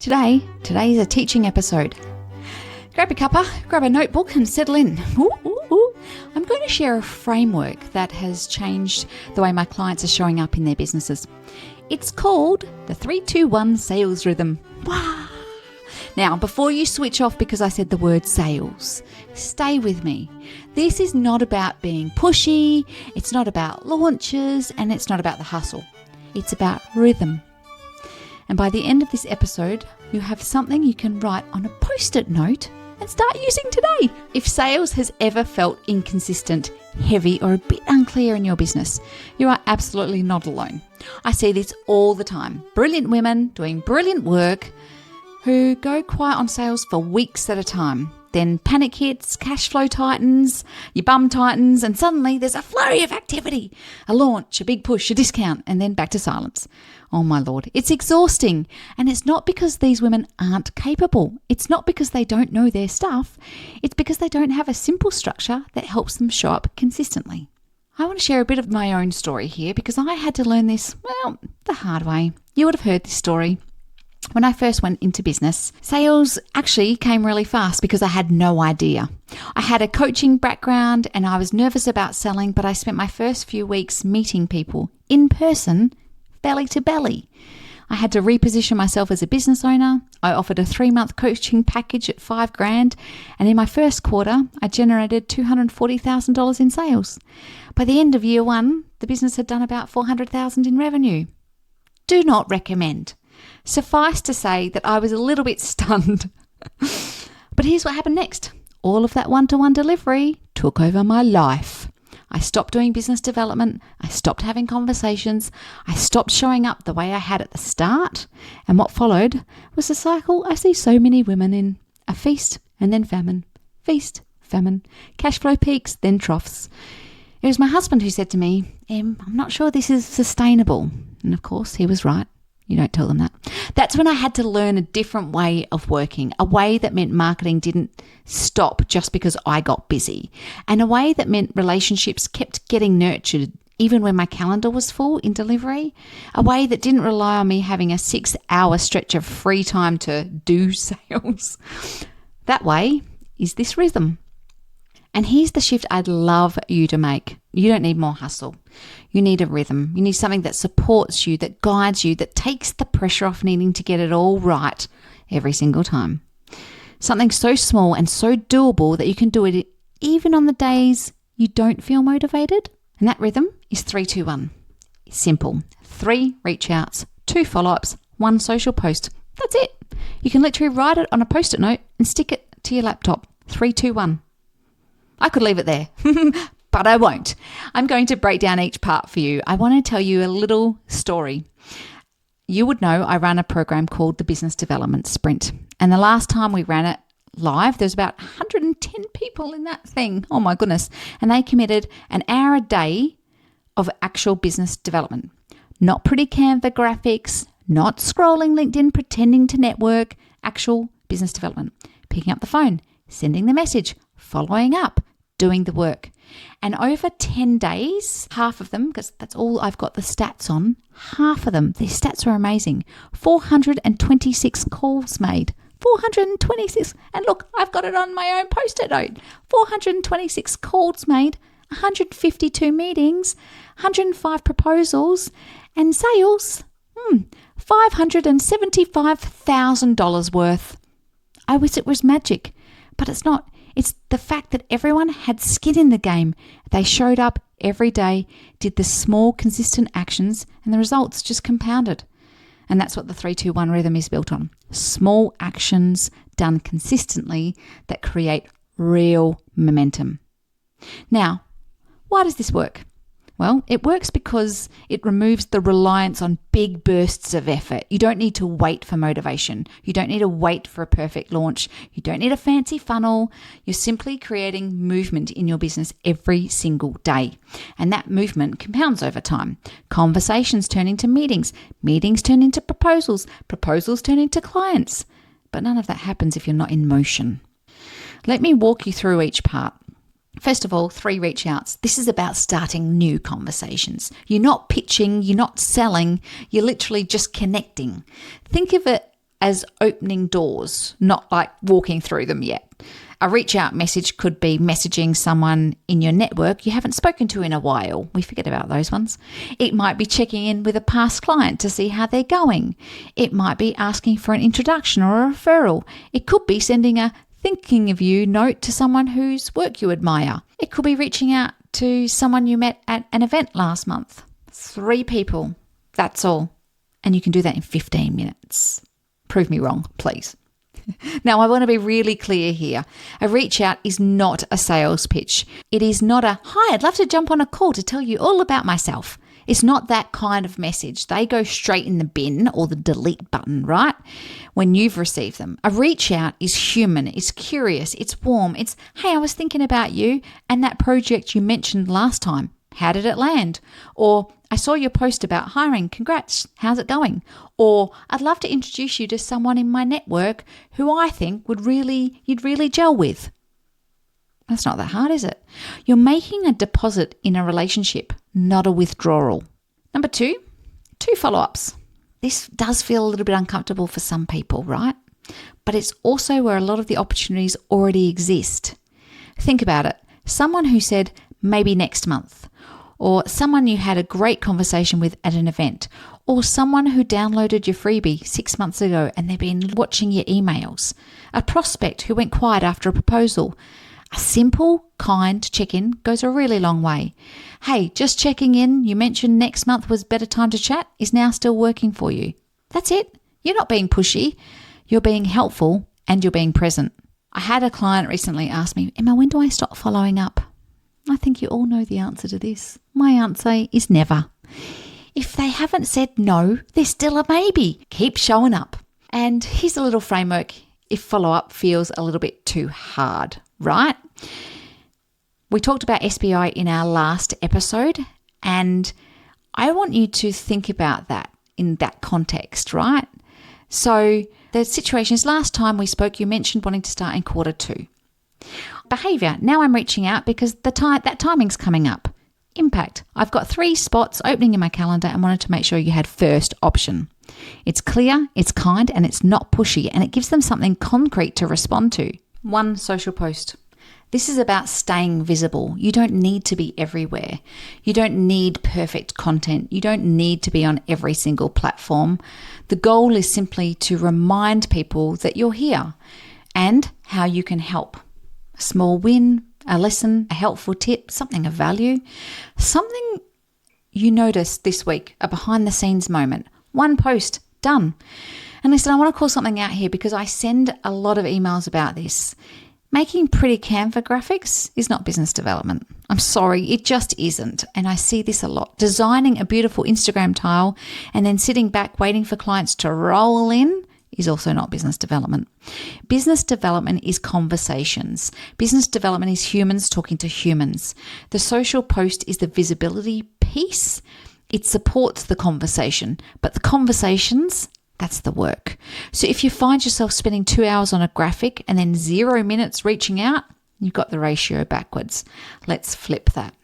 Today is a teaching episode. Grab a cuppa, grab a notebook and settle in. I'm going to share a framework that has changed the way my clients are showing up in their businesses. It's called the 3-2-1 sales rhythm. Wow. Now, before you switch off because I said the word sales, stay with me. This is not about being pushy, it's not about launches, and it's not about the hustle. It's about rhythm. And by the end of this episode, you have something you can write on a post-it note and start using today. If sales has ever felt inconsistent, heavy, or a bit unclear in your business, you are absolutely not alone. I see this all the time. Brilliant women doing brilliant work who go quiet on sales for weeks at a time. Then panic hits, cash flow tightens, your bum tightens, and suddenly there's a flurry of activity. A launch, a big push, a discount, and then back to silence. Oh my Lord, it's exhausting. And it's not because these women aren't capable. It's not because they don't know their stuff. It's because they don't have a simple structure that helps them show up consistently. I want to share a bit of my own story here because I had to learn this, the hard way. You would have heard this story. When I first went into business, sales actually came really fast because I had no idea. I had a coaching background and I was nervous about selling, but I spent my first few weeks meeting people in person, belly to belly. I had to reposition myself as a business owner. I offered a 3-month coaching package at $5,000, and in my first quarter, I generated $240,000 in sales. By the end of year 1, the business had done about $400,000 in revenue. Do not recommend. Suffice to say that I was a little bit stunned. But here's what happened next. All of that one-to-one delivery took over my life. I stopped doing business development. I stopped having conversations. I stopped showing up the way I had at the start. And what followed was a cycle I see so many women in. A feast and then famine. Feast, famine. Cash flow peaks, then troughs. It was my husband who said to me, I'm not sure this is sustainable. And of course, he was right. You don't tell them that. That's when I had to learn a different way of working, a way that meant marketing didn't stop just because I got busy, and a way that meant relationships kept getting nurtured even when my calendar was full in delivery, a way that didn't rely on me having a 6-hour stretch of free time to do sales. That way is this rhythm. And here's the shift I'd love you to make. You don't need more hustle. You need a rhythm. You need something that supports you, that guides you, that takes the pressure off needing to get it all right every single time. Something so small and so doable that you can do it even on the days you don't feel motivated. And that rhythm is 3-2-1. It's simple. 3 reach outs, 2 follow-ups, 1 social post. That's it. You can literally write it on a post-it note and stick it to your laptop. 3-2-1. I could leave it there, but I won't. I'm going to break down each part for you. I want to tell you a little story. You would know I run a program called the Business Development Sprint. And the last time we ran it live, there's about 110 people in that thing. Oh my goodness. And they committed an hour a day of actual business development. Not pretty Canva graphics, not scrolling LinkedIn, pretending to network, actual business development. Picking up the phone, sending the message, following up, doing the work. And over 10 days, half of them, because that's all I've got the stats on, half of them, these stats are amazing. 426 calls made. 426. And look, I've got it on my own post-it note. 426 calls made, 152 meetings, 105 proposals, and sales, $575,000 worth. I wish it was magic, but it's not. It's the fact that everyone had skin in the game. They showed up every day, did the small, consistent actions, and the results just compounded. And that's what the 3-2-1 rhythm is built on. Small actions done consistently that create real momentum. Now, why does this work? Well, it works because it removes the reliance on big bursts of effort. You don't need to wait for motivation. You don't need to wait for a perfect launch. You don't need a fancy funnel. You're simply creating movement in your business every single day. And that movement compounds over time. Conversations turn into meetings. Meetings turn into proposals. Proposals turn into clients. But none of that happens if you're not in motion. Let me walk you through each part. First of all, 3 reach outs. This is about starting new conversations. You're not pitching, you're not selling, you're literally just connecting. Think of it as opening doors, not like walking through them yet. A reach out message could be messaging someone in your network you haven't spoken to in a while. We forget about those ones. It might be checking in with a past client to see how they're going. It might be asking for an introduction or a referral. It could be sending a thinking of you note to someone whose work you admire. It could be reaching out to someone you met at an event last month. 3 people. That's all. And you can do that in 15 minutes. Prove me wrong, please. Now, I want to be really clear here. A reach out is not a sales pitch. It is not a, hi, I'd love to jump on a call to tell you all about myself. It's not that kind of message. They go straight in the bin or the delete button, right? When you've received them. A reach out is human. It's curious. It's warm. It's, hey, I was thinking about you and that project you mentioned last time. How did it land? Or I saw your post about hiring. Congrats. How's it going? Or I'd love to introduce you to someone in my network who I think you'd really gel with. That's not that hard, is it? You're making a deposit in a relationship, not a withdrawal. Number 2 follow-ups. This does feel a little bit uncomfortable for some people, right? But it's also where a lot of the opportunities already exist. Think about it. Someone who said, maybe next month, or someone you had a great conversation with at an event, or someone who downloaded your freebie 6 months ago and they've been watching your emails, a prospect who went quiet after a proposal. A simple, kind check-in goes a really long way. Hey, just checking in, you mentioned next month was better time to chat, is now still working for you. That's it. You're not being pushy, you're being helpful and you're being present. I had a client recently ask me, Emma, when do I stop following up? I think you all know the answer to this. My answer is never. If they haven't said no, they're still a maybe. Keep showing up. And here's a little framework if follow-up feels a little bit too hard, right? We talked about SBI in our last episode, and I want you to think about that in that context, right? So the situation is last time we spoke, you mentioned wanting to start in quarter 2. Behavior. Now I'm reaching out because that timing's coming up. Impact. I've got 3 spots opening in my calendar and wanted to make sure you had first option. It's clear, it's kind, and it's not pushy, and it gives them something concrete to respond to. 1 social post. This is about staying visible. You don't need to be everywhere. You don't need perfect content. You don't need to be on every single platform. The goal is simply to remind people that you're here and how you can help. A small win, a lesson, a helpful tip, something of value, something you noticed this week, a behind the scenes moment. 1 post, done. And listen, I want to call something out here because I send a lot of emails about this. Making pretty Canva graphics is not business development. I'm sorry, it just isn't. And I see this a lot. Designing a beautiful Instagram tile and then sitting back waiting for clients to roll in is also not business development. Business development is conversations. Business development is humans talking to humans. The social post is the visibility piece. It supports the conversation, but the conversations, that's the work. So if you find yourself spending 2 hours on a graphic and then 0 minutes reaching out, you've got the ratio backwards. Let's flip that.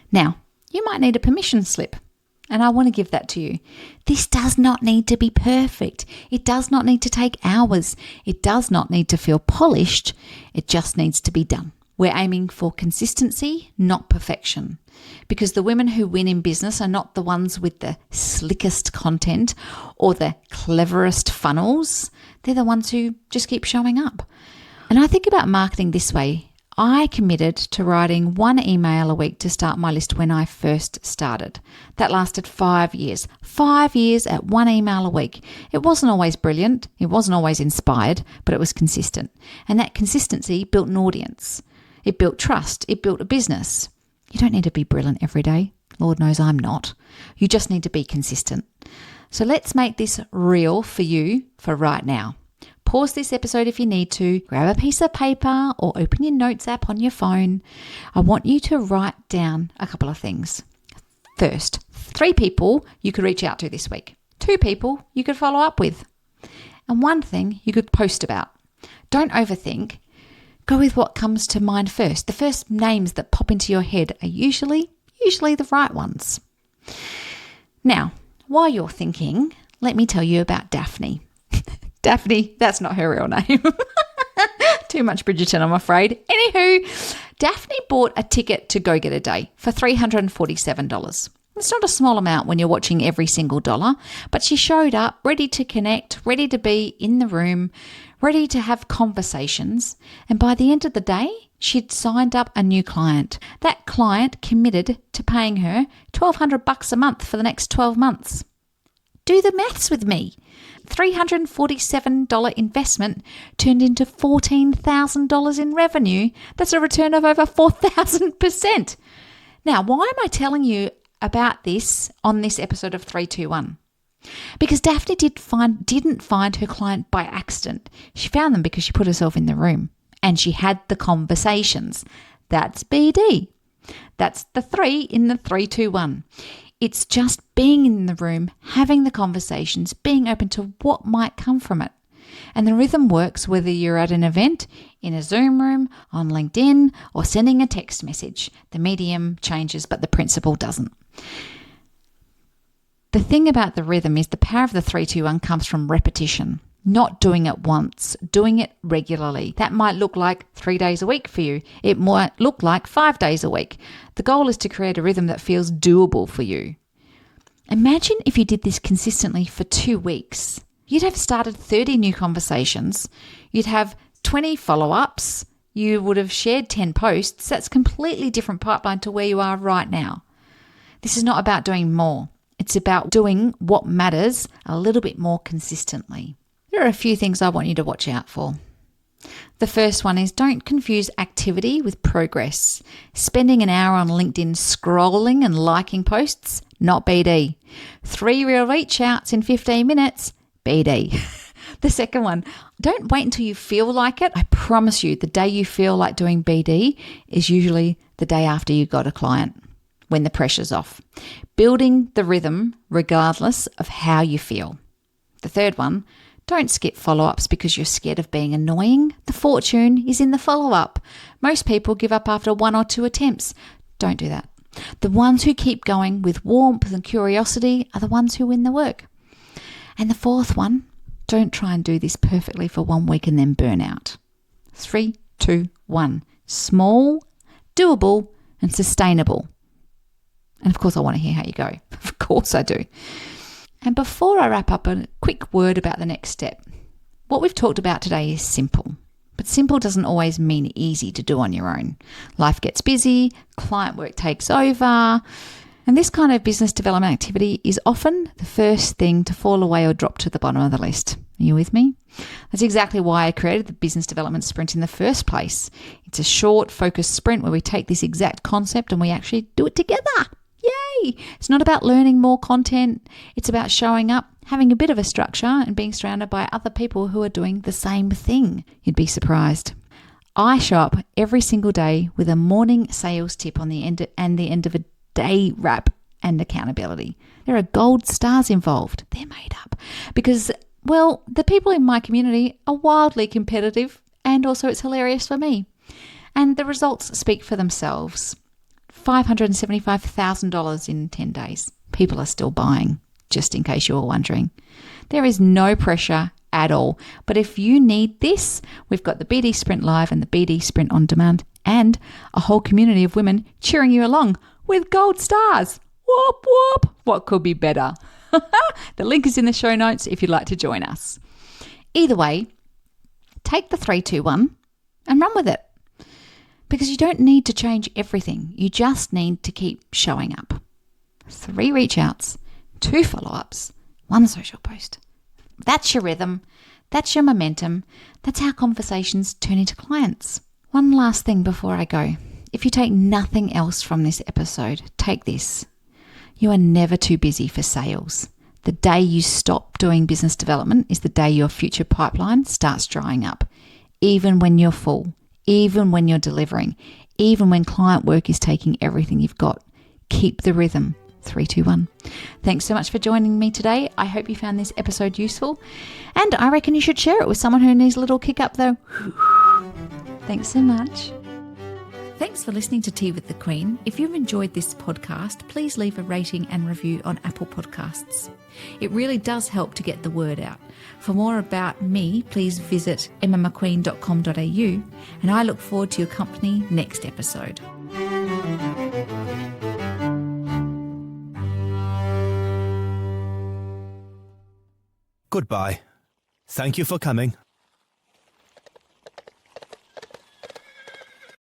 Now, you might need a permission slip. And I want to give that to you. This does not need to be perfect. It does not need to take hours. It does not need to feel polished. It just needs to be done. We're aiming for consistency, not perfection. Because the women who win in business are not the ones with the slickest content or the cleverest funnels. They're the ones who just keep showing up. And I think about marketing this way. I committed to writing 1 email a week to start my list when I first started. That lasted 5 years. 5 years at 1 email a week. It wasn't always brilliant. It wasn't always inspired, but it was consistent. And that consistency built an audience. It built trust. It built a business. You don't need to be brilliant every day. Lord knows I'm not. You just need to be consistent. So let's make this real for you for right now. Pause this episode if you need to, grab a piece of paper or open your notes app on your phone. I want you to write down a couple of things. First, 3 people you could reach out to this week. 2 people you could follow up with. And 1 thing you could post about. Don't overthink. Go with what comes to mind first. The first names that pop into your head are usually the right ones. Now, while you're thinking, let me tell you about Daphne. Daphne, that's not her real name. Too much Bridgerton, I'm afraid. Anywho, Daphne bought a ticket to Go Get a Day for $347. It's not a small amount when you're watching every single dollar, but she showed up ready to connect, ready to be in the room, ready to have conversations. And by the end of the day, she'd signed up a new client. That client committed to paying her $1,200 a month for the next 12 months. Do the maths with me. $347 investment turned into $14,000 in revenue. That's a return of over 4,000%. Now, why am I telling you about this on this episode of 321? Because Daphne didn't find her client by accident. She found them because she put herself in the room and she had the conversations. That's BD. That's the 3 in the 321. It's just being in the room, having the conversations, being open to what might come from it. And the rhythm works whether you're at an event, in a Zoom room, on LinkedIn, or sending a text message. The medium changes, but the principle doesn't. The thing about the rhythm is the power of the 321 comes from repetition, not doing it once, doing it regularly. That might look like 3 days a week for you. It might look like 5 days a week. The goal is to create a rhythm that feels doable for you. Imagine if you did this consistently for 2 weeks. You'd have started 30 new conversations. You'd have 20 follow-ups. You would have shared 10 posts. That's a completely different pipeline to where you are right now. This is not about doing more. It's about doing what matters a little bit more consistently. There are a few things I want you to watch out for. The first one is don't confuse activity with progress. Spending an hour on LinkedIn scrolling and liking posts, not BD. 3 real reach outs in 15 minutes, BD. The second one, don't wait until you feel like it. I promise you, the day you feel like doing BD is usually the day after you got a client, when the pressure's off. Building the rhythm regardless of how you feel. The third one, don't skip follow-ups because you're scared of being annoying. The fortune is in the follow-up. Most people give up after 1 or 2 attempts. Don't do that. The ones who keep going with warmth and curiosity are the ones who win the work. And the fourth one, don't try and do this perfectly for 1 week and then burn out. 3, 2, 1. Small, doable, and sustainable. And of course, I want to hear how you go. Of course I do. And before I wrap up, a quick word about the next step. What we've talked about today is simple, but simple doesn't always mean easy to do on your own. Life gets busy, client work takes over, and this kind of business development activity is often the first thing to fall away or drop to the bottom of the list. Are you with me? That's exactly why I created the business development sprint in the first place. It's a short, focused sprint where we take this exact concept and we actually do it together. Yay! It's not about learning more content. It's about showing up, having a bit of a structure, and being surrounded by other people who are doing the same thing. You'd be surprised. I show up every single day with a morning sales tip on the end of a day wrap and accountability. There are gold stars involved. They're made up because, well, the people in my community are wildly competitive, and also it's hilarious for me. And the results speak for themselves. $575,000 in 10 days. People are still buying, just in case you were wondering. There is no pressure at all. But if you need this, we've got the BD Sprint Live and the BD Sprint On Demand and a whole community of women cheering you along with gold stars. Whoop, whoop. What could be better? The link is in the show notes if you'd like to join us. Either way, take the 3-2-1 and run with it. Because you don't need to change everything. You just need to keep showing up. 3 reach outs, 2 follow-ups, 1 social post. That's your rhythm. That's your momentum. That's how conversations turn into clients. One last thing before I go. If you take nothing else from this episode, take this. You are never too busy for sales. The day you stop doing business development is the day your future pipeline starts drying up. Even when you're full. Even when you're delivering, even when client work is taking everything you've got. Keep the rhythm. 3-2-1. Thanks so much for joining me today. I hope you found this episode useful, and I reckon you should share it with someone who needs a little kick up though. Thanks so much. Thanks for listening to Tea with the Queen. If you've enjoyed this podcast, please leave a rating and review on Apple Podcasts. It really does help to get the word out. For more about me, please visit emmamcqueen.com.au, and I look forward to your company next episode. Goodbye. Thank you for coming.